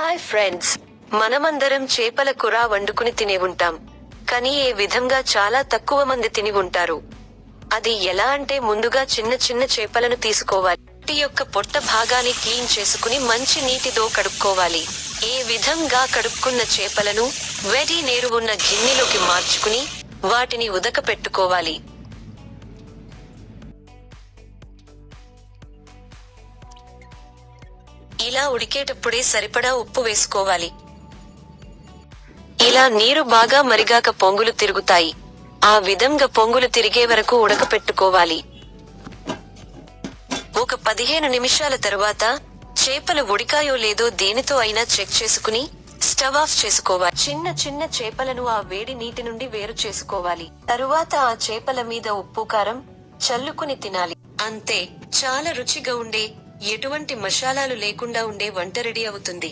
Hi friends, మనమందరం చేపల కూర వండుకుని తినే ఉంటాం. కానీ ఏ విధంగా చాలా తక్కువ మంది తిని ఉంటారు. అది ఎలా అంటే ముందుగా చిన్న చిన్న చేపలను తీసుకోవాలి. వాటి యొక్క పొట్ట భాగాన్ని క్లీన్ చేసుకుని మంచి నీటితో కడుక్కోవాలి. ఏ విధంగా కడుక్కున్న చేపలను వేడి నీరు ఉన్న గిన్నెలోకి మార్చుకుని వాటిని ఉడకపెట్టుకోవాలి. ఇలా ఉడికేటప్పుడే సరిపడా ఉప్పు వేసుకోవాలి. ఇలా నీరు బాగా మరిగాక పొంగులు తిరుగుతాయి. ఆ విధంగా పొంగులు తిరిగే వరకు ఉడకపెట్టుకోవాలి. ఒక 15 నిమిషాల తరువాత చేపలు ఉడికాయో లేదో దేనితో అయినా చెక్ చేసుకుని స్టవ్ ఆఫ్ చేసుకోవాలి. చిన్న చిన్న చేపలను ఆ వేడి నీటి నుండి వేరు చేసుకోవాలి. తరువాత ఆ చేపల మీద ఉప్పు కారం చల్లుకుని తినాలి. అంతే, చాలా రుచిగా ఉండే, ఎటువంటి మసాలాలు లేకుండా ఉండే వంట రెడీ అవుతుంది.